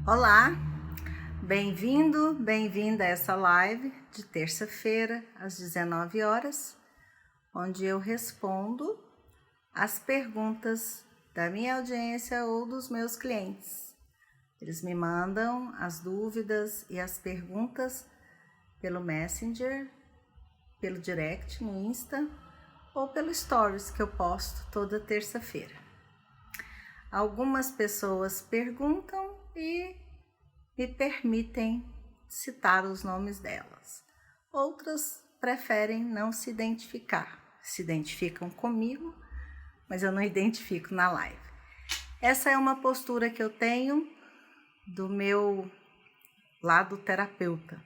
Olá, bem-vindo, bem-vinda a essa live de terça-feira às 19 horas, onde eu respondo as perguntas da minha audiência ou dos meus clientes. Eles me mandam as dúvidas e as perguntas pelo Messenger, pelo direct no Insta ou pelo Stories que eu posto toda terça-feira. Algumas pessoas perguntam e me permitem citar os nomes delas. Outras preferem não se identificar. Se identificam comigo, mas eu não identifico na live. Essa é uma postura que eu tenho do meu lado terapeuta.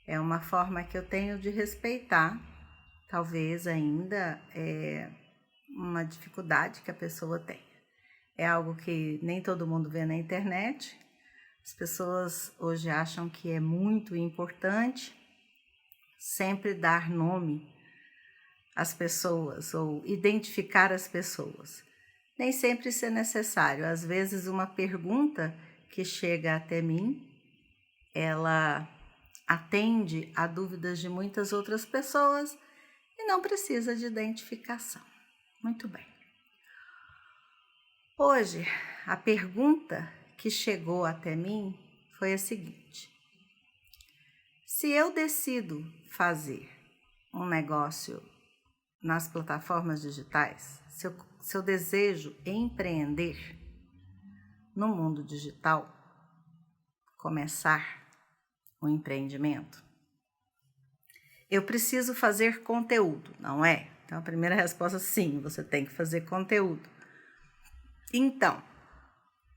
É uma forma que eu tenho de respeitar, talvez ainda uma dificuldade que a pessoa tem. É algo que nem todo mundo vê na internet. As pessoas hoje acham que é muito importante sempre dar nome às pessoas ou identificar as pessoas. Nem sempre isso é necessário. Às vezes uma pergunta que chega até mim, ela atende a dúvidas de muitas outras pessoas e não precisa de identificação. Muito bem. Hoje, a pergunta que chegou até mim foi a seguinte: se eu decido fazer um negócio nas plataformas digitais, se eu desejo empreender no mundo digital, começar um empreendimento, eu preciso fazer conteúdo, não é? Então, a primeira resposta, sim, você tem que fazer conteúdo. Então,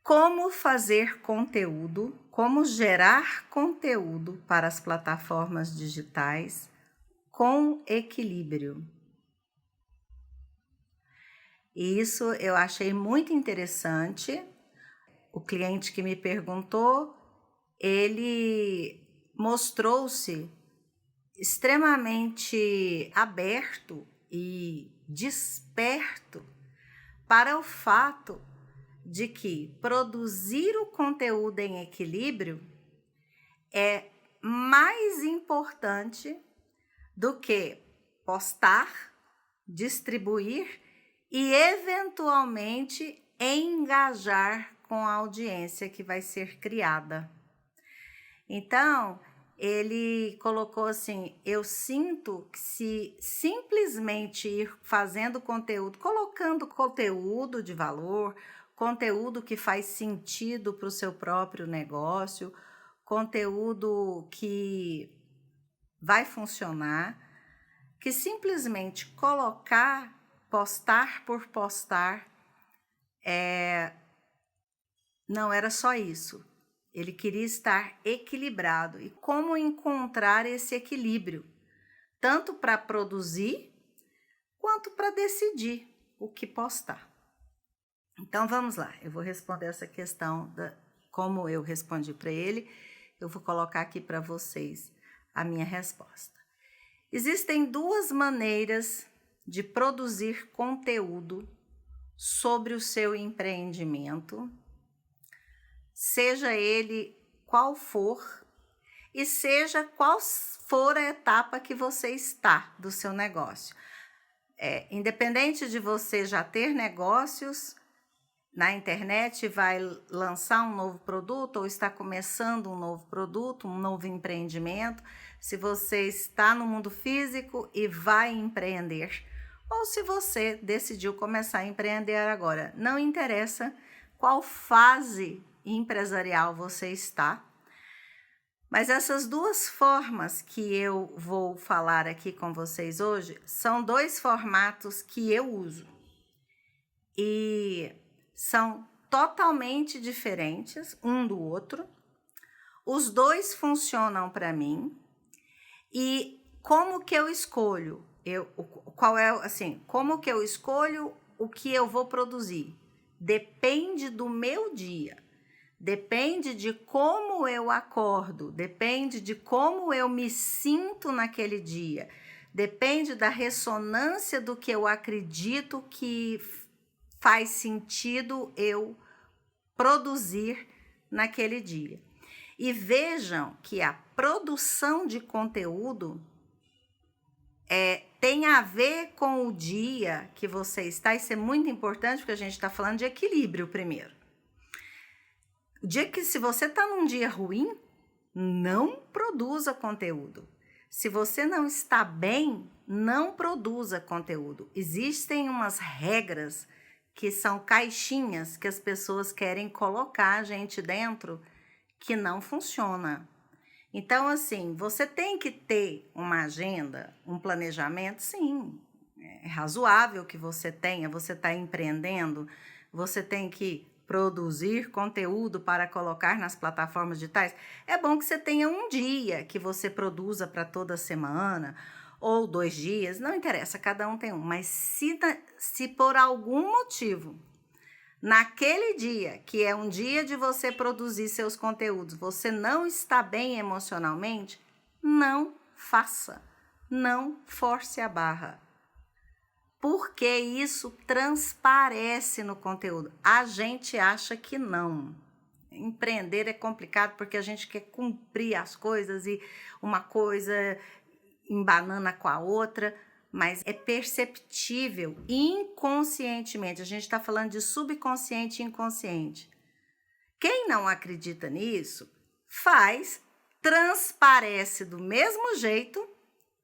como fazer conteúdo, como gerar conteúdo para as plataformas digitais com equilíbrio? E isso eu achei muito interessante. O cliente que me perguntou, ele mostrou-se extremamente aberto e desperto para o fato de que produzir o conteúdo em equilíbrio é mais importante do que postar, distribuir e eventualmente engajar com a audiência que vai ser criada. Então, ele colocou assim: eu sinto que se simplesmente ir fazendo conteúdo, colocando conteúdo de valor, conteúdo que faz sentido para o seu próprio negócio, conteúdo que vai funcionar, que simplesmente colocar, postar por postar, não era só isso. Ele queria estar equilibrado. E como encontrar esse equilíbrio? Tanto para produzir, quanto para decidir o que postar. Então, vamos lá. Eu vou responder essa questão, como eu respondi para ele. Eu vou colocar aqui para vocês a minha resposta. Existem duas maneiras de produzir conteúdo sobre o seu empreendimento, seja ele qual for e seja qual for a etapa que você está do seu negócio. Independente de você já ter negócios na internet, vai lançar um novo produto ou está começando um novo produto, um novo empreendimento, se você está no mundo físico e vai empreender, ou se você decidiu começar a empreender agora. Não interessa qual fase empresarial você está, mas essas duas formas que eu vou falar aqui com vocês hoje são dois formatos que eu uso e são totalmente diferentes um do outro. Os dois funcionam para mim. E como que eu escolho? Como que eu escolho o que eu vou produzir? Depende do meu dia. Depende de como eu acordo, depende de como eu me sinto naquele dia, depende da ressonância do que eu acredito que faz sentido eu produzir naquele dia. E vejam que a produção de conteúdo tem a ver com o dia que você está. Isso é muito importante, porque a gente está falando de equilíbrio primeiro. O dia que, se você está num dia ruim, não produza conteúdo. Se você não está bem, não produza conteúdo. Existem umas regras que são caixinhas que as pessoas querem colocar a gente dentro, que não funciona. Então, assim, você tem que ter uma agenda, um planejamento, sim. É razoável que você tenha, você está empreendendo, você tem que produzir conteúdo para colocar nas plataformas digitais. É bom que você tenha um dia que você produza para toda semana, ou 2 dias, não interessa, cada um tem um. Mas se por algum motivo, naquele dia, que é um dia de você produzir seus conteúdos, você não está bem emocionalmente, não faça, não force a barra. Porque isso transparece no conteúdo. A gente acha que não. Empreender é complicado porque a gente quer cumprir as coisas e uma coisa embanana com a outra, mas é perceptível inconscientemente. A gente está falando de subconsciente e inconsciente. Quem não acredita nisso, transparece do mesmo jeito.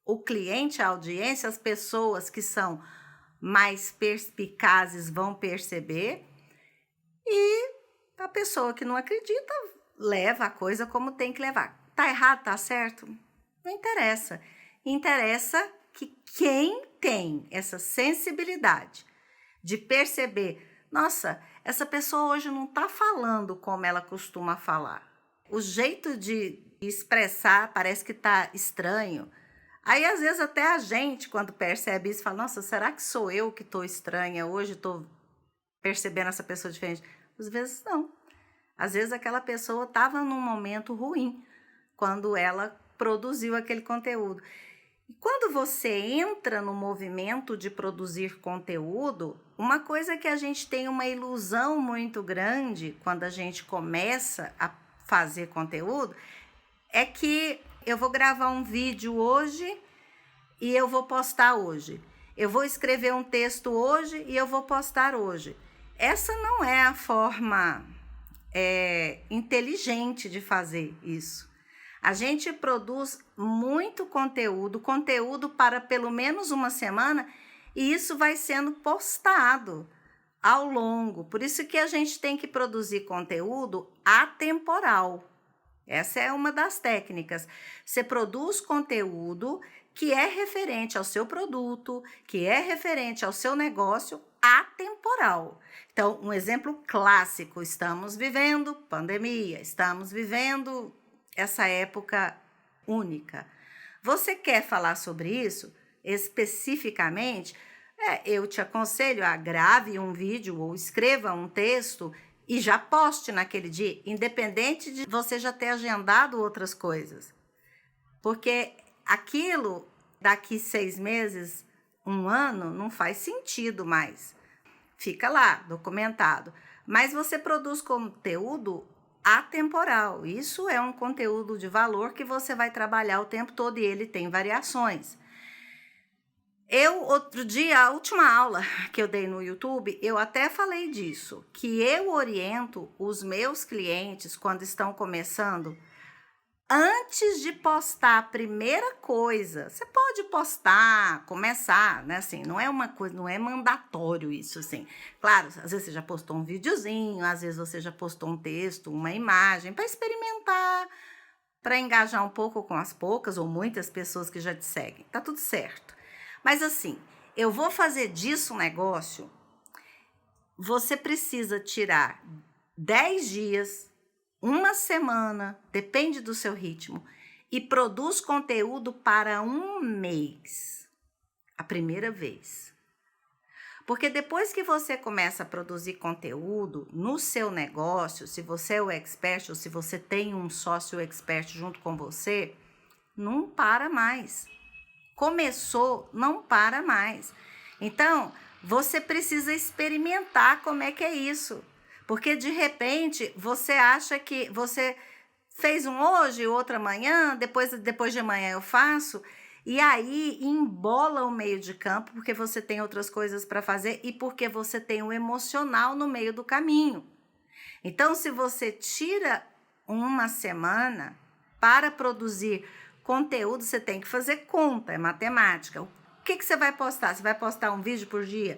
O cliente, a audiência, as pessoas que são mais perspicazes vão perceber, e a pessoa que não acredita leva a coisa como tem que levar. Tá errado, tá certo? Não interessa. Interessa que quem tem essa sensibilidade de perceber, nossa, essa pessoa hoje não está falando como ela costuma falar. O jeito de expressar parece que está estranho. Aí, às vezes, até a gente, quando percebe isso, fala, nossa, será que sou eu que estou estranha hoje, estou percebendo essa pessoa diferente? Às vezes, não. Às vezes, aquela pessoa estava num momento ruim, quando ela produziu aquele conteúdo. E quando você entra no movimento de produzir conteúdo, uma coisa que a gente tem uma ilusão muito grande, quando a gente começa a fazer conteúdo, é que eu vou gravar um vídeo hoje e eu vou postar hoje. Eu vou escrever um texto hoje e eu vou postar hoje. Essa não é a forma inteligente de fazer isso. A gente produz muito conteúdo para pelo menos uma semana, e isso vai sendo postado ao longo. Por isso que a gente tem que produzir conteúdo atemporal. Essa é uma das técnicas. Você produz conteúdo que é referente ao seu produto, que é referente ao seu negócio, atemporal. Então, um exemplo clássico, estamos vivendo pandemia, estamos vivendo essa época única. Você quer falar sobre isso especificamente? Eu te aconselho a grave um vídeo ou escreva um texto e já poste naquele dia, independente de você já ter agendado outras coisas. Porque aquilo, daqui 6 meses, 1 ano, não faz sentido mais. Fica lá, documentado. Mas você produz conteúdo atemporal. Isso é um conteúdo de valor que você vai trabalhar o tempo todo e ele tem variações. Outro dia, a última aula que eu dei no YouTube, eu até falei disso, que eu oriento os meus clientes quando estão começando, antes de postar a primeira coisa. Você pode postar, começar, né? Assim, não é uma coisa, não é mandatório isso, assim. Claro, às vezes você já postou um videozinho, às vezes você já postou um texto, uma imagem, para experimentar, para engajar um pouco com as poucas ou muitas pessoas que já te seguem. Tá tudo certo. Mas assim, eu vou fazer disso um negócio. Você precisa tirar 10 dias, 1 semana, depende do seu ritmo, e produz conteúdo para 1 mês, a primeira vez. Porque depois que você começa a produzir conteúdo no seu negócio, se você é o expert ou se você tem um sócio expert junto com você, não para mais. Começou, não para mais. Então, você precisa experimentar como é que é isso. Porque de repente você acha que você fez um hoje, outro amanhã, depois de amanhã eu faço, e aí embola o meio de campo, porque você tem outras coisas para fazer e porque você tem o emocional no meio do caminho. Então, se você tira uma semana para produzir conteúdo, você tem que fazer conta, é matemática. O que você vai postar? Você vai postar um vídeo por dia?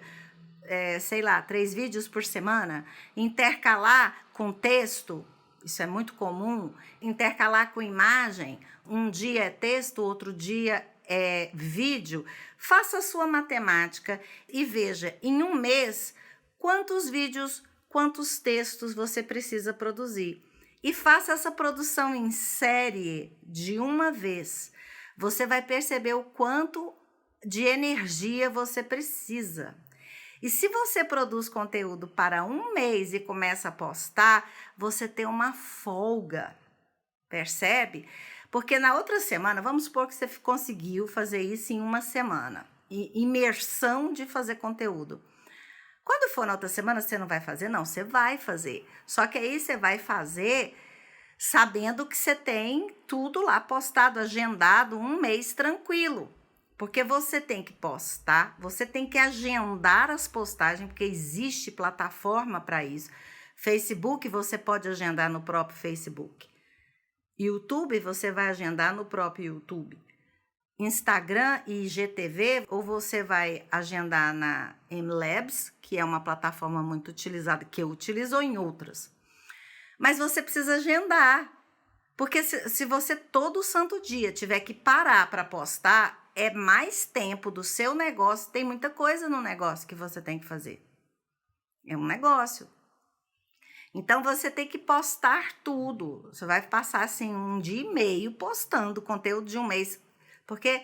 Sei lá, 3 vídeos por semana? Intercalar com texto? Isso é muito comum. Intercalar com imagem? Um dia é texto, outro dia é vídeo. Faça a sua matemática e veja, em um mês, quantos vídeos, quantos textos você precisa produzir. E faça essa produção em série de uma vez. Você vai perceber o quanto de energia você precisa. E se você produz conteúdo para um mês e começa a postar, você tem uma folga, percebe? Porque na outra semana, vamos supor que você conseguiu fazer isso em uma semana, imersão de fazer conteúdo. Quando for na outra semana, você não vai fazer? Não, você vai fazer. Só que aí você vai fazer sabendo que você tem tudo lá postado, agendado, um mês tranquilo. Porque você tem que postar, você tem que agendar as postagens, porque existe plataforma para isso. Facebook, você pode agendar no próprio Facebook. YouTube, você vai agendar no próprio YouTube. Instagram e IGTV, ou você vai agendar na MLabs, que é uma plataforma muito utilizada, que eu utilizo, ou em outras. Mas você precisa agendar, porque se você todo santo dia tiver que parar para postar, é mais tempo do seu negócio. Tem muita coisa no negócio que você tem que fazer. É um negócio. Então, você tem que postar tudo. Você vai passar, assim, um dia e meio postando conteúdo de um mês, porque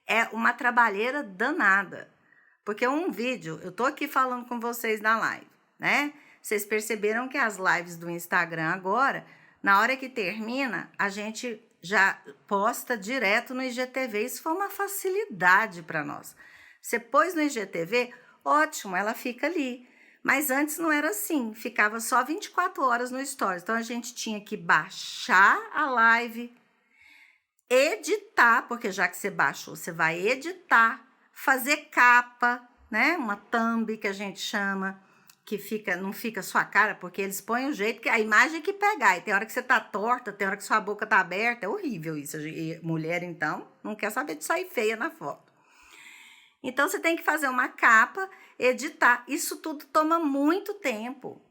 é uma trabalheira danada. Porque um vídeo, eu tô aqui falando com vocês na live, né? Vocês perceberam que as lives do Instagram agora, na hora que termina, a gente já posta direto no IGTV. Isso foi uma facilidade para nós. Você pôs no IGTV, ótimo, ela fica ali. Mas antes não era assim, ficava só 24 horas no Stories. Então, a gente tinha que baixar a live, editar, porque já que você baixou, você vai editar, fazer capa, né? Uma thumb que a gente chama, que não fica sua cara, porque eles põem o jeito, que a imagem que pegar. E tem hora que você tá torta, tem hora que sua boca tá aberta, é horrível isso. E mulher, então, não quer saber de sair feia na foto. Então, você tem que fazer uma capa, editar. Isso tudo toma muito tempo.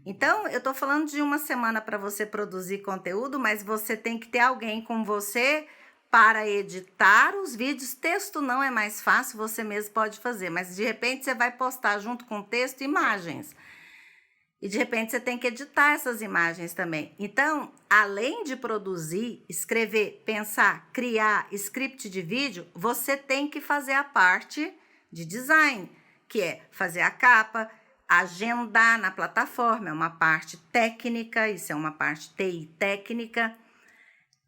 Então, eu tô falando de uma semana para você produzir conteúdo, mas você tem que ter alguém com você para editar os vídeos. Texto não é mais fácil, você mesmo pode fazer, mas de repente você vai postar junto com texto imagens. E de repente você tem que editar essas imagens também. Então, além de produzir, escrever, pensar, criar script de vídeo, você tem que fazer a parte de design, que é fazer a capa, agendar na plataforma, é uma parte técnica, isso é uma parte TI técnica.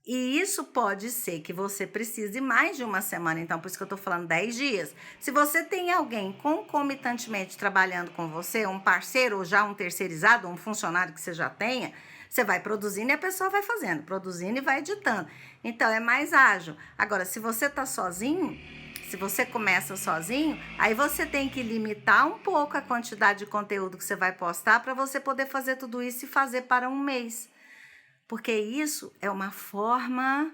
E isso pode ser que você precise mais de uma semana, então por isso que eu estou falando 10 dias. Se você tem alguém concomitantemente trabalhando com você, um parceiro ou já um terceirizado, um funcionário que você já tenha, você vai produzindo e a pessoa vai fazendo, produzindo e vai editando. Então é mais ágil. Agora, se você está sozinho, se você começa sozinho, aí você tem que limitar um pouco a quantidade de conteúdo que você vai postar para você poder fazer tudo isso e fazer para um mês. Porque isso é uma forma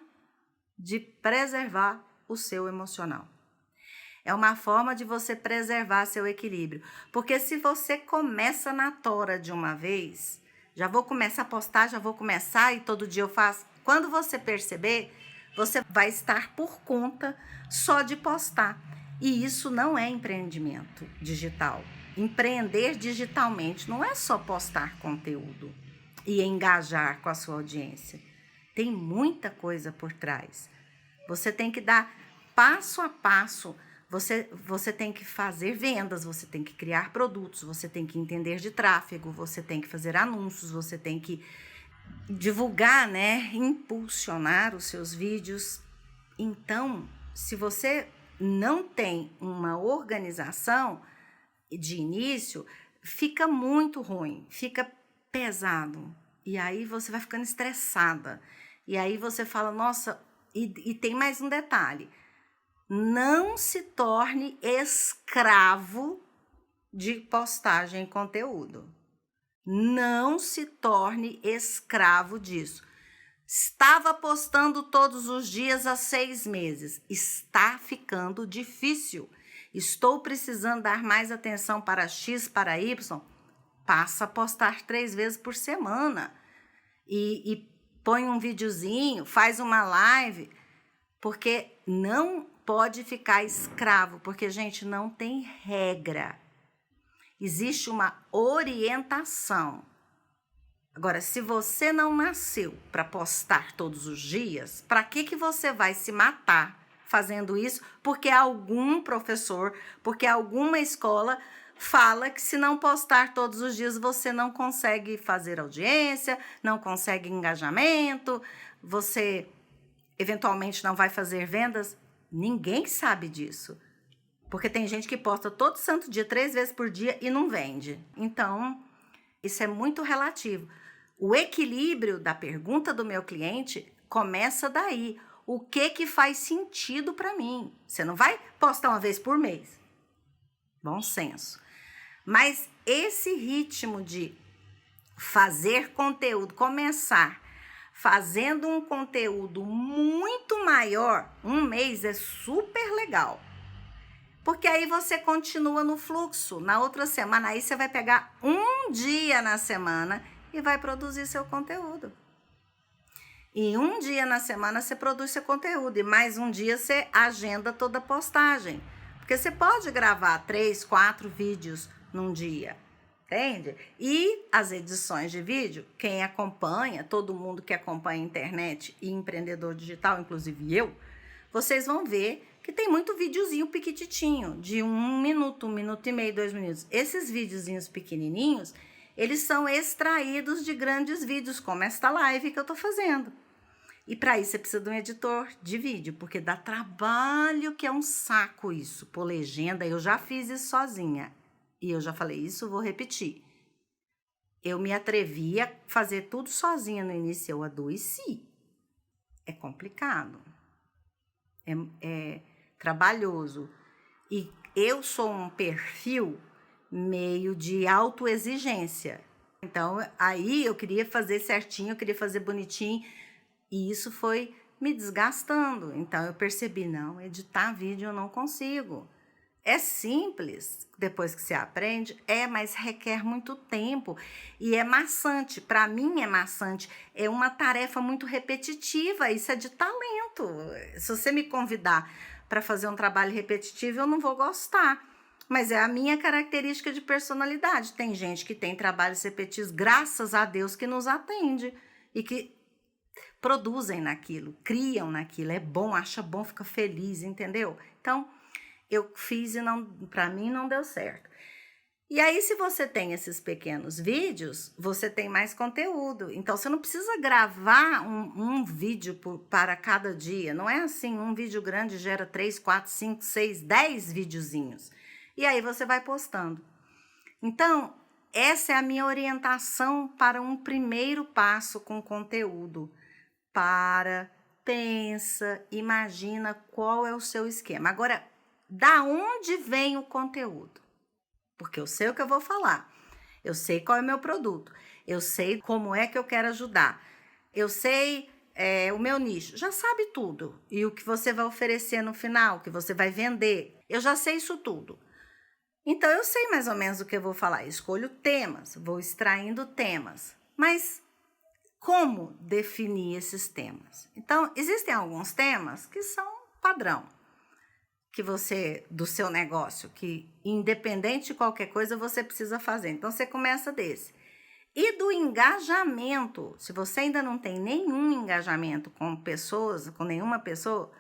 de preservar o seu emocional. É uma forma de você preservar seu equilíbrio. Porque se você começa na tora de uma vez, já vou começar a postar, já vou começar e todo dia eu faço. Quando você perceber, você vai estar por conta só de postar. E isso não é empreendimento digital. Empreender digitalmente não é só postar conteúdo e engajar com a sua audiência. Tem muita coisa por trás. Você tem que dar passo a passo. Você tem que fazer vendas, você tem que criar produtos, você tem que entender de tráfego, você tem que fazer anúncios, você tem que divulgar, né? Impulsionar os seus vídeos. Então, se você não tem uma organização de início, fica muito ruim, fica pesado. E aí você vai ficando estressada. E aí você fala, nossa, e tem mais um detalhe. Não se torne escravo de postagem e conteúdo. Não se torne escravo disso. Estava postando todos os dias há 6 meses. Está ficando difícil. Estou precisando dar mais atenção para X, para Y. Passa a postar 3 vezes por semana. E põe um videozinho, faz uma live. Porque não pode ficar escravo. Porque, gente, não tem regra. Existe uma orientação. Agora, se você não nasceu para postar todos os dias, para que você vai se matar fazendo isso? Porque algum professor, porque alguma escola fala que se não postar todos os dias, você não consegue fazer audiência, não consegue engajamento, você eventualmente não vai fazer vendas. Ninguém sabe disso. Porque tem gente que posta todo santo dia, 3 vezes por dia e não vende. Então, isso é muito relativo. O equilíbrio da pergunta do meu cliente começa daí. O que faz sentido para mim? Você não vai postar uma vez por mês. Bom senso. Mas esse ritmo de fazer conteúdo, começar fazendo um conteúdo muito maior, um mês é super legal. Porque aí você continua no fluxo. Na outra semana, aí você vai pegar um dia na semana e vai produzir seu conteúdo. E um dia na semana você produz seu conteúdo. E mais um dia você agenda toda a postagem. Porque você pode gravar 3, 4 vídeos num dia. Entende? E as edições de vídeo, quem acompanha, todo mundo que acompanha a internet e empreendedor digital, inclusive eu, vocês vão ver que tem muito videozinho piquititinho, de 1 minuto, 1 minuto e meio, 2 minutos. Esses videozinhos pequenininhos, eles são extraídos de grandes vídeos, como esta live que eu tô fazendo. E para isso você precisa de um editor de vídeo, porque dá trabalho, que é um saco isso, pôr legenda. Eu já fiz isso sozinha. E eu já falei isso, vou repetir. Eu me atrevi a fazer tudo sozinha no início, eu adoeci. É complicado. É trabalhoso. E eu sou um perfil meio de autoexigência. Então, aí eu queria fazer certinho, eu queria fazer bonitinho, e isso foi me desgastando. Então, eu percebi, não, editar vídeo eu não consigo. É simples, depois que você aprende, mas requer muito tempo e é maçante. Para mim é maçante, é uma tarefa muito repetitiva, isso é de talento. Se você me convidar para fazer um trabalho repetitivo, eu não vou gostar, mas é a minha característica de personalidade. Tem gente que tem trabalhos repetitivos, graças a Deus, que nos atende e que produzem naquilo, criam naquilo, é bom, acha bom, fica feliz, entendeu? Então, eu fiz e para mim não deu certo. E aí, se você tem esses pequenos vídeos, você tem mais conteúdo. Então, você não precisa gravar um vídeo para cada dia. Não é assim, um vídeo grande gera 3, 4, 5, 6, 10 videozinhos. E aí você vai postando. Então, essa é a minha orientação para um primeiro passo com conteúdo. Pensa, imagina qual é o seu esquema. Agora, da onde vem o conteúdo? Porque eu sei o que eu vou falar, eu sei qual é o meu produto, eu sei como é que eu quero ajudar, eu sei o meu nicho, já sabe tudo. E o que você vai oferecer no final, o que você vai vender, eu já sei isso tudo. Então, eu sei mais ou menos o que eu vou falar, escolho temas, vou extraindo temas, mas como definir esses temas? Então, existem alguns temas que são padrão, que você, do seu negócio, que independente de qualquer coisa, você precisa fazer. Então, você começa desse. E do engajamento, se você ainda não tem nenhum engajamento com pessoas, com nenhuma pessoa,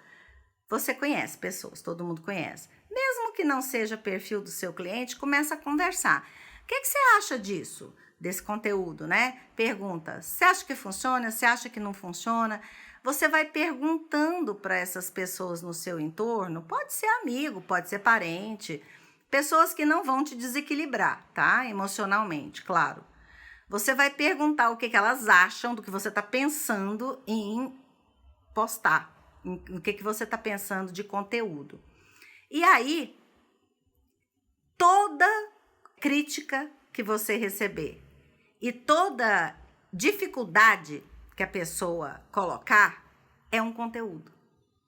você conhece pessoas, todo mundo conhece. Mesmo que não seja perfil do seu cliente, começa a conversar. O que você acha disso, desse conteúdo, né? Pergunta, você acha que funciona? Você acha que não funciona? Você vai perguntando para essas pessoas no seu entorno, pode ser amigo, pode ser parente, Pessoas que não vão te desequilibrar, tá? Emocionalmente, claro. Você vai perguntar o que elas acham do que você está pensando em postar, o que você está pensando de conteúdo. E aí, toda crítica que você receber e toda dificuldade que a pessoa colocar é um conteúdo.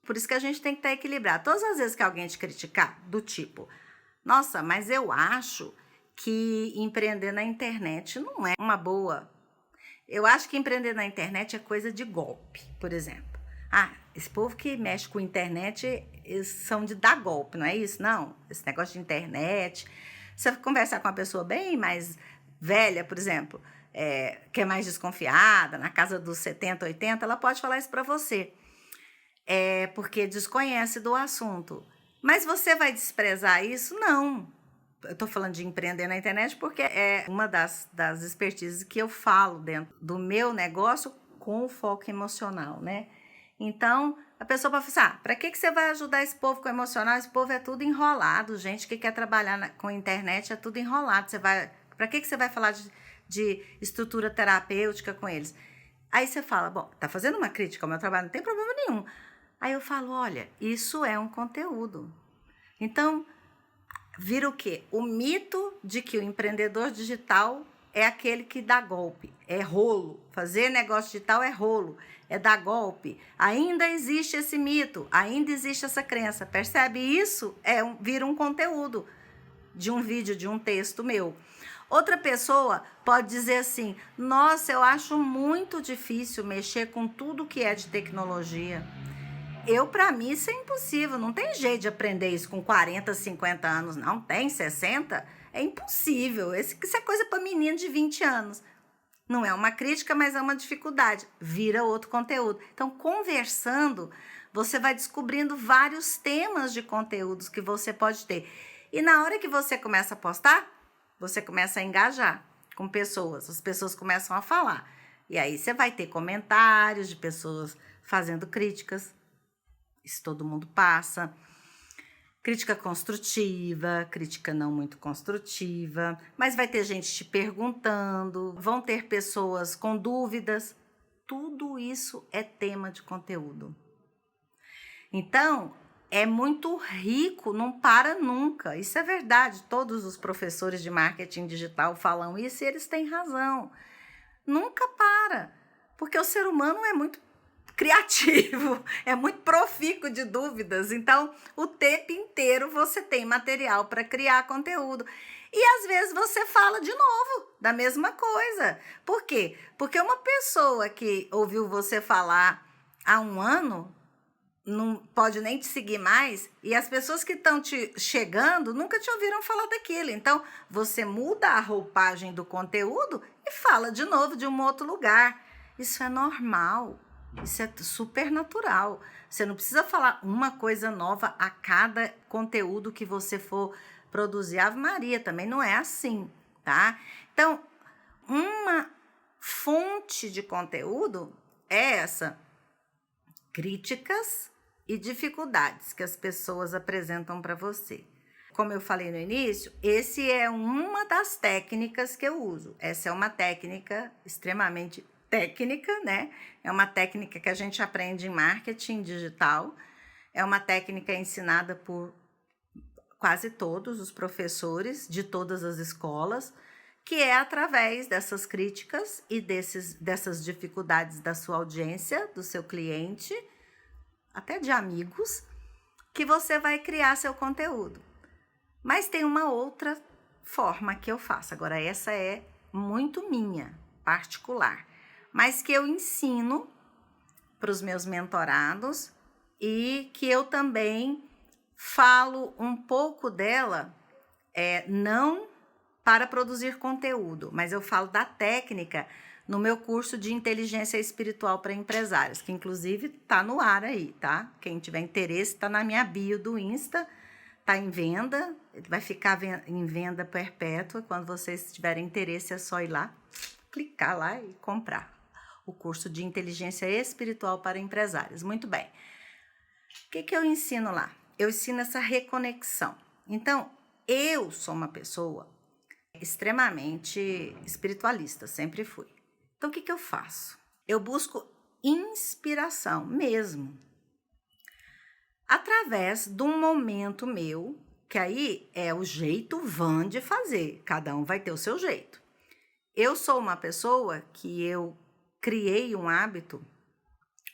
Por isso que a gente tem que estar equilibrado. Todas as vezes que alguém te criticar, do tipo, nossa, mas eu acho que empreender na internet não é uma boa. Eu acho que empreender na internet é coisa de golpe, por exemplo. Ah, esse povo que mexe com internet, eles são de dar golpe, não é isso? Não, esse negócio de internet. Você conversar com uma pessoa bem mais velha, por exemplo, que é mais desconfiada, na casa dos 70, 80, ela pode falar isso para você. Porque desconhece do assunto. Mas você vai desprezar isso? Não. Eu estou falando de empreender na internet porque é uma das expertises que eu falo dentro do meu negócio com o foco emocional, né? Então, a pessoa vai falar, para que você vai ajudar esse povo com o emocional? Esse povo é tudo enrolado, gente que quer trabalhar com internet é tudo enrolado. Para que você vai falar de estrutura terapêutica com eles? Aí você fala, bom, tá fazendo uma crítica ao meu trabalho, não tem problema nenhum. Aí eu falo, olha, isso é um conteúdo. Então, vira o quê? O mito de que o empreendedor digital é aquele que dá golpe, é rolo. Fazer negócio digital é rolo, é dar golpe. Ainda existe esse mito, ainda existe essa crença. Percebe? Isso vira um conteúdo de um vídeo, de um texto meu. Outra pessoa pode dizer assim, nossa, eu acho muito difícil mexer com tudo que é de tecnologia. Para mim, isso é impossível. Não tem jeito de aprender isso com 40, 50 anos, não. Tem 60? É impossível. Isso é coisa para menino de 20 anos. Não é uma crítica, mas é uma dificuldade. Vira outro conteúdo. Então, conversando, você vai descobrindo vários temas de conteúdos que você pode ter. E na hora que você começa a postar, você começa a engajar com pessoas. As pessoas começam a falar. E aí você vai ter comentários de pessoas fazendo críticas. Isso todo mundo passa. Crítica construtiva, crítica não muito construtiva, mas vai ter gente te perguntando, vão ter pessoas com dúvidas. Tudo isso é tema de conteúdo. Então, é muito rico, não para nunca. Isso é verdade, todos os professores de marketing digital falam isso e eles têm razão. Nunca para, porque o ser humano é muito criativo, é muito profícuo de dúvidas, então o tempo inteiro você tem material para criar conteúdo. E às vezes você fala de novo da mesma coisa. Por quê? Porque uma pessoa que ouviu você falar há um ano não pode nem te seguir mais, e as pessoas que estão te chegando nunca te ouviram falar daquilo. Então, você muda a roupagem do conteúdo e fala de novo de um outro lugar. Isso é normal. Isso é super natural. Você não precisa falar uma coisa nova a cada conteúdo que você for produzir. Ave Maria, também não é assim, tá? Então, uma fonte de conteúdo é essa. Críticas e dificuldades que as pessoas apresentam para você. Como eu falei no início, esse é uma das técnicas que eu uso. Essa é uma técnica extremamente técnica, né? É uma técnica que a gente aprende em marketing digital. É uma técnica ensinada por quase todos os professores de todas as escolas, que é através dessas críticas e dessas dificuldades da sua audiência, do seu cliente, até de amigos, que você vai criar seu conteúdo. Mas tem uma outra forma que eu faço. Agora, essa é muito minha, particular, mas que eu ensino para os meus mentorados e que eu também falo um pouco dela, não para produzir conteúdo, mas eu falo da técnica no meu curso de inteligência espiritual para empresários, que inclusive está no ar aí, tá? Quem tiver interesse, está na minha bio do Insta, está em venda, ele vai ficar em venda perpétua. Quando vocês tiverem interesse, é só ir lá, clicar lá e comprar o curso de inteligência espiritual para empresários. Muito bem. O que eu ensino lá? Eu ensino essa reconexão. Então, eu sou uma pessoa extremamente espiritualista, sempre fui. Então, o que eu faço? Eu busco inspiração mesmo, através de um momento meu, que aí é o jeito van de fazer, cada um vai ter o seu jeito. Eu sou uma pessoa que eu criei um hábito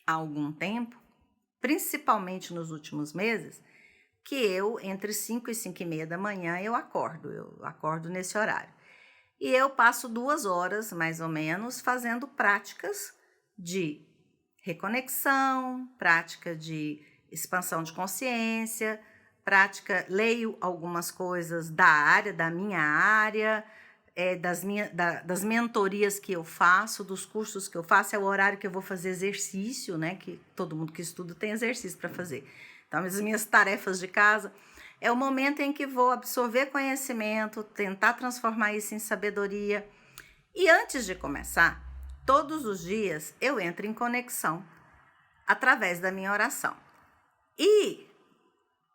há algum tempo, principalmente nos últimos meses, que eu, entre 5 e 5 e meia da manhã, eu acordo nesse horário. E eu passo 2 horas, mais ou menos, fazendo práticas de reconexão, prática de expansão de consciência, leio algumas coisas da minha área, das mentorias que eu faço, dos cursos que eu faço, é o horário que eu vou fazer exercício, né? Que todo mundo que estuda tem exercício para fazer. Então, as minhas tarefas de casa é o momento em que vou absorver conhecimento, tentar transformar isso em sabedoria. E antes de começar, todos os dias eu entro em conexão através da minha oração. E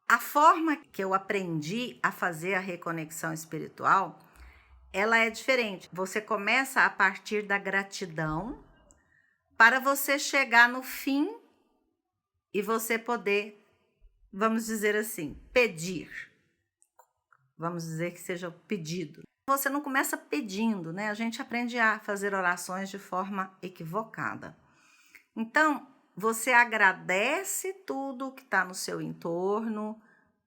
a forma que eu aprendi a fazer a reconexão espiritual, ela é diferente. Você começa a partir da gratidão para você chegar no fim e você poder, vamos dizer assim, pedir. Vamos dizer que seja o pedido. Você não começa pedindo, né? A gente aprende a fazer orações de forma equivocada. Então, você agradece tudo que está no seu entorno,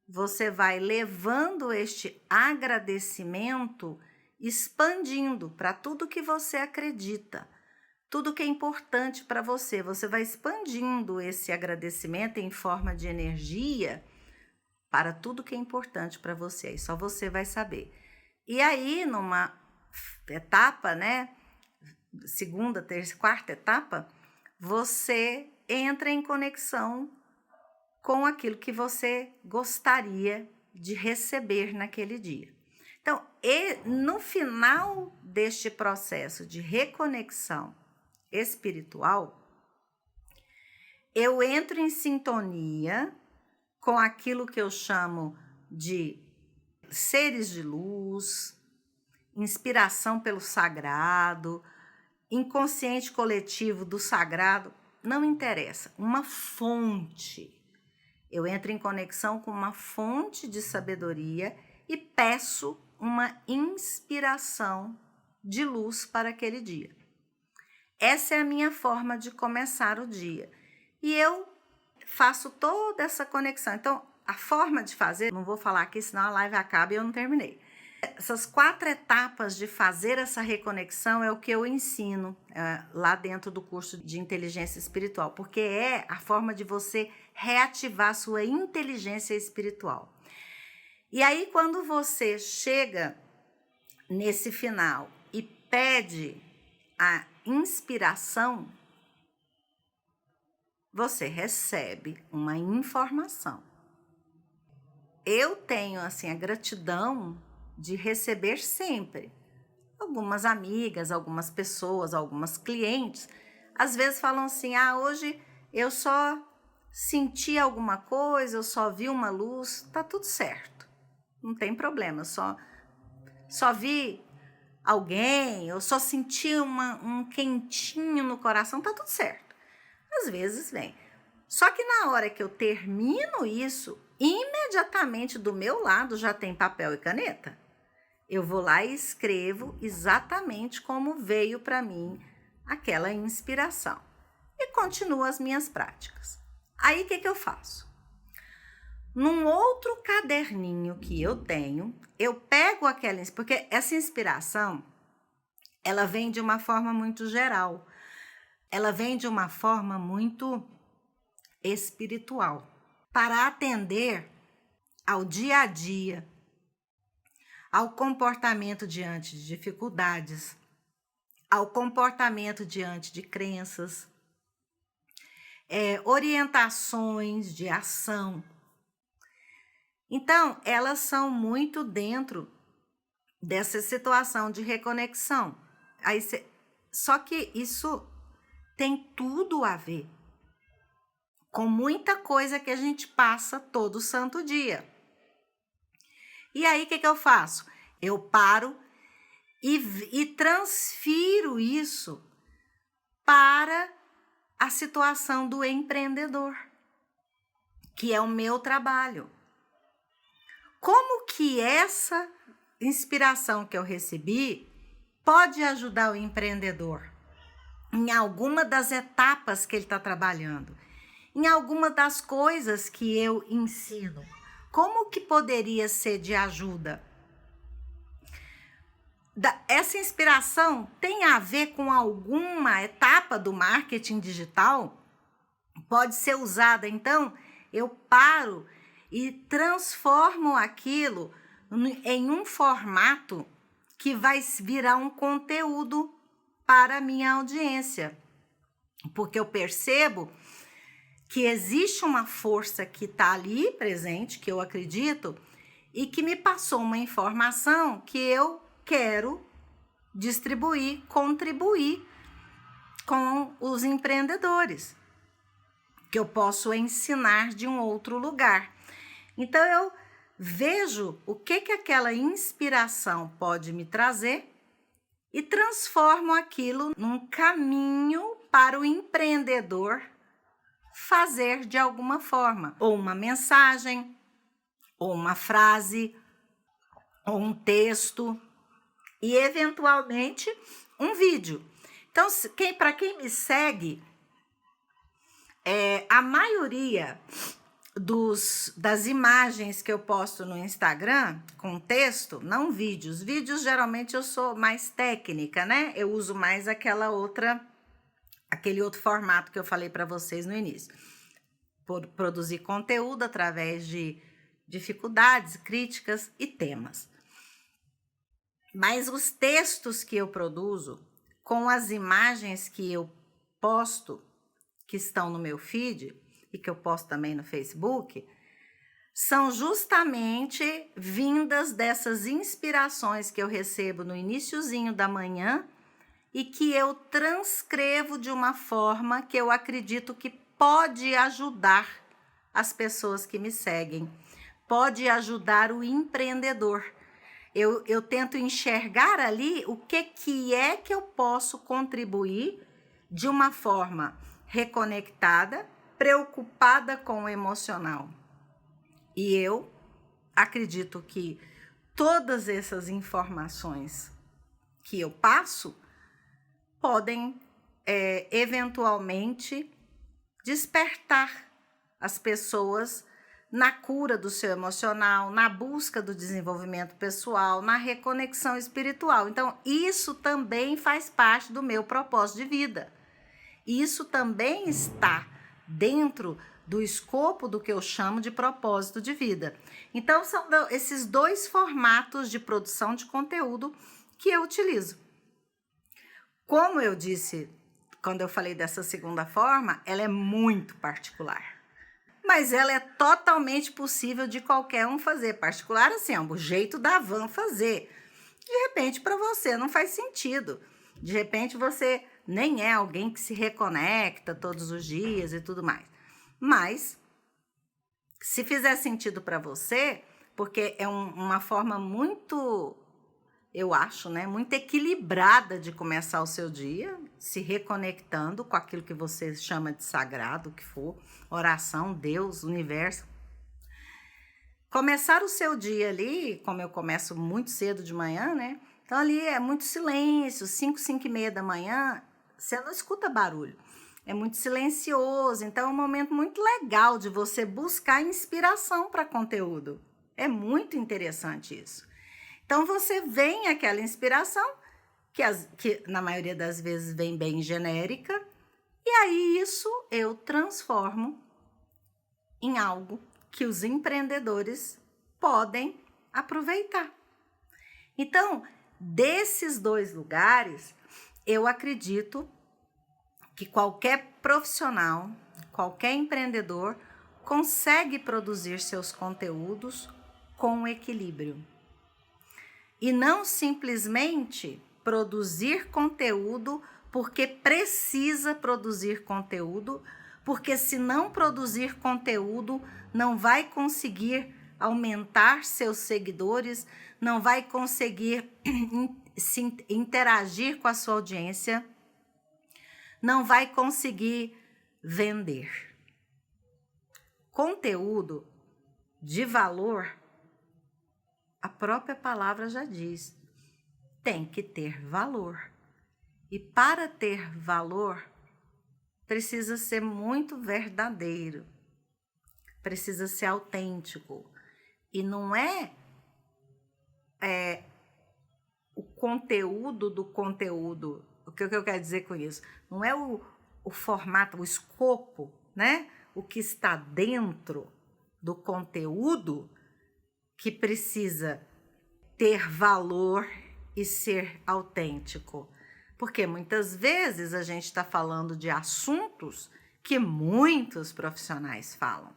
você vai levando este agradecimento, expandindo para tudo que você acredita, tudo que é importante para você. Você vai expandindo esse agradecimento em forma de energia para tudo que é importante para você. E só você vai saber. E aí, numa etapa, né? Segunda, terceira, quarta etapa, você entra em conexão com aquilo que você gostaria de receber naquele dia. Então, no final deste processo de reconexão espiritual, eu entro em sintonia com aquilo que eu chamo de seres de luz, inspiração pelo sagrado, inconsciente coletivo do sagrado, não interessa, uma fonte. Eu entro em conexão com uma fonte de sabedoria e peço uma inspiração de luz para aquele dia. Essa é a minha forma de começar o dia. E eu faço toda essa conexão. Então, a forma de fazer, não vou falar aqui, senão a live acaba e eu não terminei. Essas 4 etapas de fazer essa reconexão é o que eu ensino lá dentro do curso de inteligência espiritual, porque é a forma de você reativar sua inteligência espiritual. E aí, quando você chega nesse final e pede a inspiração, você recebe uma informação. Eu tenho, assim, a gratidão de receber sempre. Algumas amigas, algumas pessoas, algumas clientes, às vezes falam assim, hoje eu só senti alguma coisa, eu só vi uma luz, tá tudo certo. Não tem problema, só vi alguém, eu só senti um quentinho no coração, tá tudo certo. Às vezes vem. Só que na hora que eu termino isso, imediatamente do meu lado já tem papel e caneta. Eu vou lá e escrevo exatamente como veio para mim aquela inspiração. E continuo as minhas práticas. Aí o que eu faço? Num outro caderninho que eu tenho, eu pego aquela... Porque essa inspiração, ela vem de uma forma muito geral. Ela vem de uma forma muito espiritual. Para atender ao dia a dia, ao comportamento diante de dificuldades, ao comportamento diante de crenças, orientações de ação. Então, elas são muito dentro dessa situação de reconexão. Só que isso tem tudo a ver com muita coisa que a gente passa todo santo dia. E aí, o que eu faço? Eu paro e transfiro isso para a situação do empreendedor, que é o meu trabalho. Como que essa inspiração que eu recebi pode ajudar o empreendedor em alguma das etapas que ele está trabalhando, em alguma das coisas que eu ensino? Como que poderia ser de ajuda? Essa inspiração tem a ver com alguma etapa do marketing digital? Pode ser usada, então, eu paro e transformo aquilo em um formato que vai virar um conteúdo para a minha audiência. Porque eu percebo que existe uma força que está ali presente, que eu acredito, e que me passou uma informação que eu quero distribuir, contribuir com os empreendedores, que eu posso ensinar de um outro lugar. Então, eu vejo o que aquela inspiração pode me trazer e transformo aquilo num caminho para o empreendedor fazer de alguma forma, ou uma mensagem, ou uma frase, ou um texto, e eventualmente um vídeo. Então, para quem me segue, a maioria das imagens que eu posto no Instagram com texto, não vídeos. Vídeos geralmente eu sou mais técnica, né? Eu uso mais aquele outro formato que eu falei para vocês no início. Produzir conteúdo através de dificuldades, críticas e temas. Mas os textos que eu produzo com as imagens que eu posto, que estão no meu feed e que eu posto também no Facebook, são justamente vindas dessas inspirações que eu recebo no iniciozinho da manhã e que eu transcrevo de uma forma que eu acredito que pode ajudar as pessoas que me seguem, pode ajudar o empreendedor. Eu tento enxergar ali o que é que eu posso contribuir de uma forma reconectada, preocupada com o emocional. E eu acredito que todas essas informações que eu passo podem, eventualmente, despertar as pessoas na cura do seu emocional, na busca do desenvolvimento pessoal, na reconexão espiritual. Então, isso também faz parte do meu propósito de vida. Isso também está dentro do escopo do que eu chamo de propósito de vida. Então, são esses dois formatos de produção de conteúdo que eu utilizo. Como eu disse, quando eu falei dessa segunda forma, ela é muito particular. Mas ela é totalmente possível de qualquer um fazer. Particular, assim, é o jeito da Van fazer. De repente, para você não faz sentido. De repente, você nem é alguém que se reconecta todos os dias e tudo mais. Mas, se fizer sentido para você, porque é uma forma muito, eu acho, né, muito equilibrada de começar o seu dia, se reconectando com aquilo que você chama de sagrado, o que for, oração, Deus, universo. Começar o seu dia ali, como eu começo muito cedo de manhã, né? Então ali é muito silêncio, 5h da manhã, você não escuta barulho. É muito silencioso, então é um momento muito legal de você buscar inspiração para conteúdo. É muito interessante isso. Então, você vem aquela inspiração, que na maioria das vezes vem bem genérica, e aí isso eu transformo em algo que os empreendedores podem aproveitar. Então, desses dois lugares, eu acredito que qualquer profissional, qualquer empreendedor consegue produzir seus conteúdos com equilíbrio. E não simplesmente produzir conteúdo porque precisa produzir conteúdo, porque se não produzir conteúdo, não vai conseguir aumentar seus seguidores, não vai conseguir interagir com a sua audiência, não vai conseguir vender. Conteúdo de valor, a própria palavra já diz, tem que ter valor. E para ter valor, precisa ser muito verdadeiro, precisa ser autêntico. E não é o conteúdo do conteúdo. O que eu quero dizer com isso? Não é o formato, o escopo, né? O que está dentro do conteúdo que precisa ter valor e ser autêntico. Porque muitas vezes a gente está falando de assuntos que muitos profissionais falam.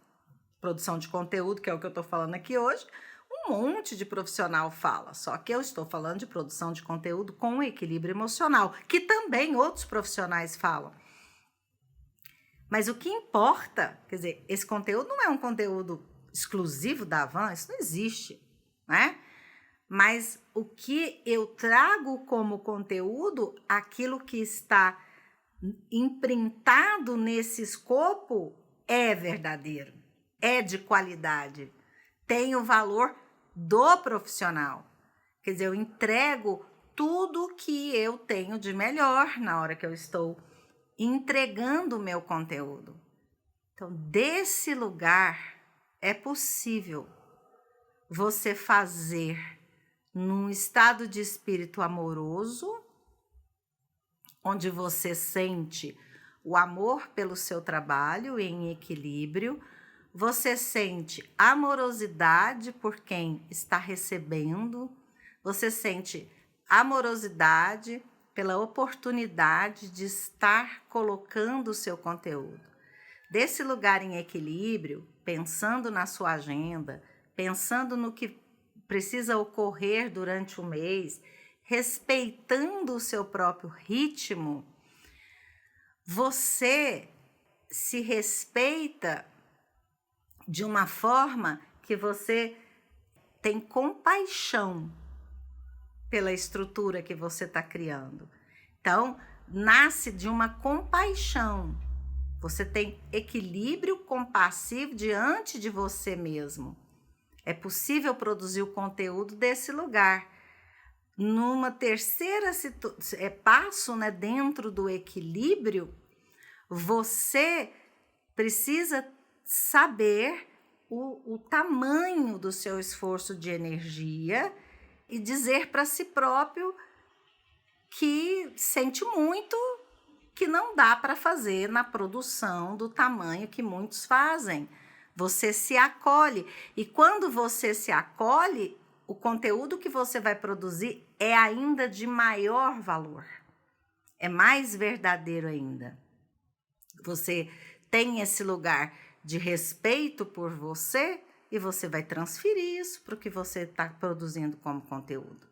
Produção de conteúdo, que é o que eu estou falando aqui hoje, um monte de profissional fala. Só que eu estou falando de produção de conteúdo com equilíbrio emocional, que também outros profissionais falam. Mas o que importa, quer dizer, esse conteúdo não é um conteúdo exclusivo da Avan, isso não existe, né? Mas o que eu trago como conteúdo, aquilo que está imprintado nesse escopo é verdadeiro, é de qualidade, tem o valor do profissional. Quer dizer, eu entrego tudo que eu tenho de melhor na hora que eu estou entregando o meu conteúdo. Então, desse lugar é possível você fazer num estado de espírito amoroso, onde você sente o amor pelo seu trabalho em equilíbrio, você sente amorosidade por quem está recebendo, você sente amorosidade pela oportunidade de estar colocando o seu conteúdo. Desse lugar em equilíbrio, pensando na sua agenda, pensando no que precisa ocorrer durante o mês, respeitando o seu próprio ritmo, você se respeita de uma forma que você tem compaixão pela estrutura que você está criando. Então, nasce de uma compaixão. Você tem equilíbrio compassivo diante de você mesmo. É possível produzir o conteúdo desse lugar. Numa terceira passo, né, dentro do equilíbrio, você precisa saber o tamanho do seu esforço de energia e dizer para si próprio que sente muito, que não dá para fazer na produção do tamanho que muitos fazem. Você se acolhe. E quando você se acolhe, o conteúdo que você vai produzir é ainda de maior valor. É mais verdadeiro ainda. Você tem esse lugar de respeito por você e você vai transferir isso para o que você está produzindo como conteúdo.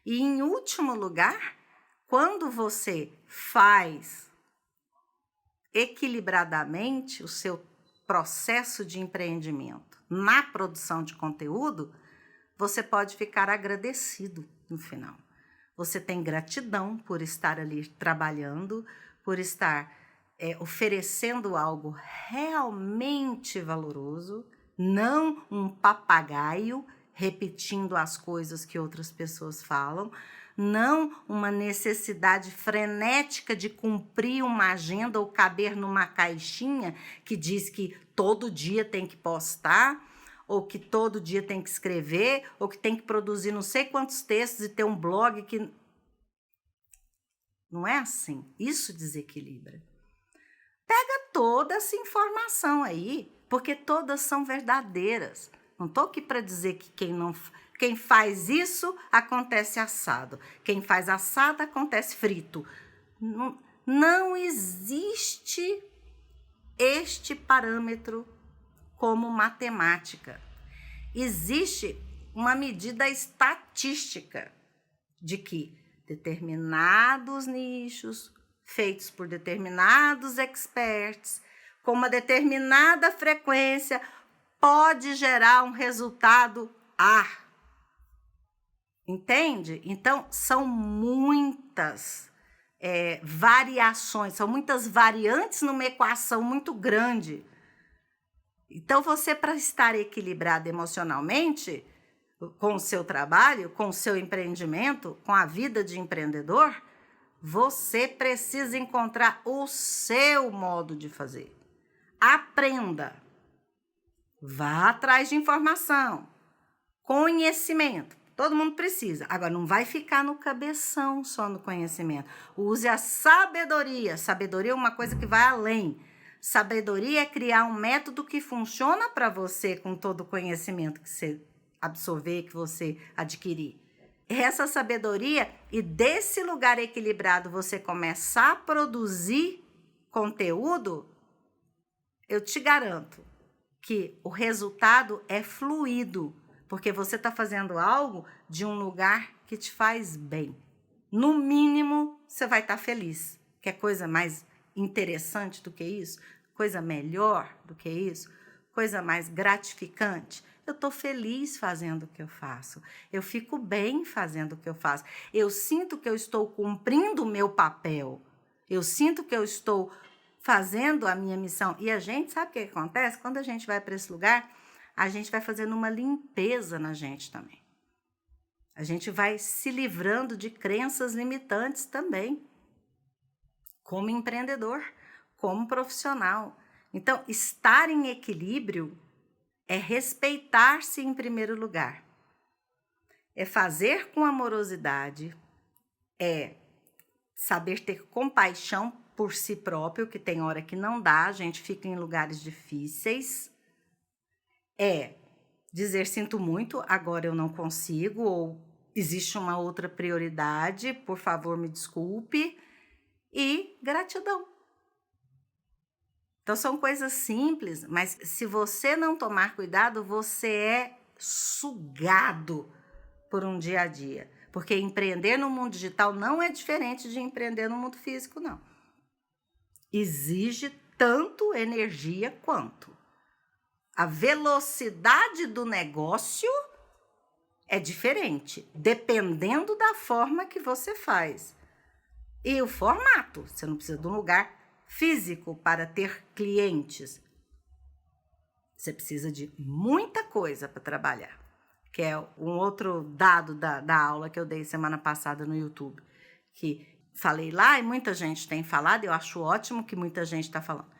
E, em último lugar, quando você faz equilibradamente o seu processo de empreendimento na produção de conteúdo, você pode ficar agradecido no final. Você tem gratidão por estar ali trabalhando, por estar oferecendo algo realmente valoroso, não um papagaio repetindo as coisas que outras pessoas falam, não uma necessidade frenética de cumprir uma agenda ou caber numa caixinha que diz que todo dia tem que postar, ou que todo dia tem que escrever, ou que tem que produzir não sei quantos textos e ter um blog que... Não é assim. Isso desequilibra. Pega toda essa informação aí, porque todas são verdadeiras. Não estou aqui para dizer que quem faz isso acontece assado. Quem faz assado acontece frito. Não existe este parâmetro como matemática. Existe uma medida estatística de que determinados nichos, feitos por determinados experts, com uma determinada frequência, pode gerar um resultado A. Entende? Então, são muitas variações, são muitas variantes numa equação muito grande. Então, você, para estar equilibrado emocionalmente com o seu trabalho, com o seu empreendimento, com a vida de empreendedor, você precisa encontrar o seu modo de fazer. Aprenda. Vá atrás de informação. Conhecimento. Todo mundo precisa. Agora, não vai ficar no cabeção só no conhecimento. Use a sabedoria. Sabedoria é uma coisa que vai além. Sabedoria é criar um método que funciona para você com todo o conhecimento que você absorver, que você adquirir. Essa sabedoria, e desse lugar equilibrado você começar a produzir conteúdo, eu te garanto que o resultado é fluido, porque você está fazendo algo de um lugar que te faz bem. No mínimo, você vai estar feliz. Quer coisa mais interessante do que isso? Coisa melhor do que isso? Coisa mais gratificante? Eu estou feliz fazendo o que eu faço. Eu fico bem fazendo o que eu faço. Eu sinto que eu estou cumprindo o meu papel. Eu sinto que eu estou fazendo a minha missão. E a gente, sabe o que acontece? Quando a gente vai para esse lugar, a gente vai fazendo uma limpeza na gente também. A gente vai se livrando de crenças limitantes também. Como empreendedor, como profissional. Então, estar em equilíbrio é respeitar-se em primeiro lugar. É fazer com amorosidade, é saber ter compaixão por si próprio, que tem hora que não dá, a gente fica em lugares difíceis. É dizer sinto muito, agora eu não consigo, ou existe uma outra prioridade, por favor me desculpe. E gratidão. Então, são coisas simples, mas se você não tomar cuidado, você é sugado por um dia a dia. Porque empreender no mundo digital não é diferente de empreender no mundo físico, não. Exige tanto energia quanto. A velocidade do negócio é diferente, dependendo da forma que você faz. E o formato, você não precisa de um lugar físico para ter clientes. Você precisa de muita coisa para trabalhar, que é um outro dado da aula que eu dei semana passada no YouTube, que falei lá e muita gente tem falado, eu acho ótimo que muita gente está falando.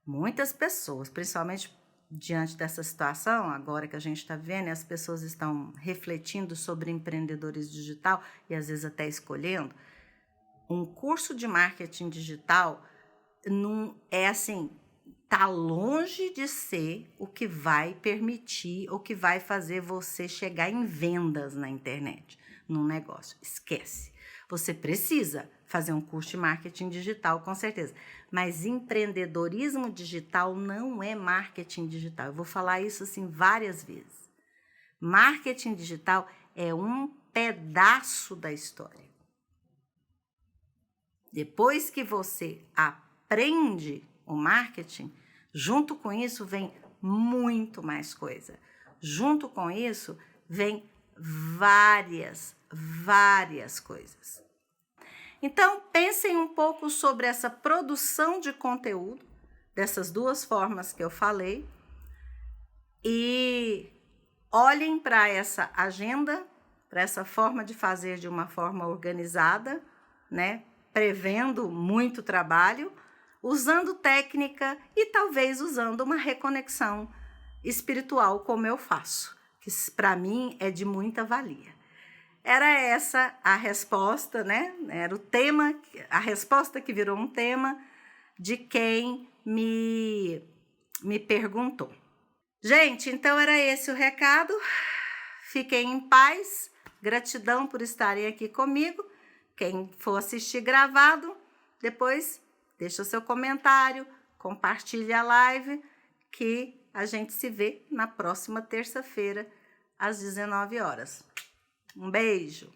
Muitas pessoas, principalmente diante dessa situação, agora que a gente está vendo, e as pessoas estão refletindo sobre empreendedores digital e às vezes até escolhendo. Um curso de marketing digital não é assim, tá longe de ser o que vai permitir, o que vai fazer você chegar em vendas na internet, num negócio. Esquece. Você precisa fazer um curso de marketing digital, com certeza. Mas empreendedorismo digital não é marketing digital. Eu vou falar isso assim várias vezes. Marketing digital é um pedaço da história. Depois que você aprende o marketing, junto com isso vem muito mais coisa. Junto com isso vem várias coisas. Então, pensem um pouco sobre essa produção de conteúdo, dessas duas formas que eu falei, e olhem para essa agenda, para essa forma de fazer de uma forma organizada, né? Prevendo muito trabalho, usando técnica e talvez usando uma reconexão espiritual, como eu faço, que para mim é de muita valia. Era essa a resposta, né? Era o tema, a resposta que virou um tema de quem me perguntou. Gente, então era esse o recado. Fiquem em paz. Gratidão por estarem aqui comigo. Quem for assistir gravado, depois deixa o seu comentário, compartilha a live, que a gente se vê na próxima terça-feira, às 19 horas. Um beijo!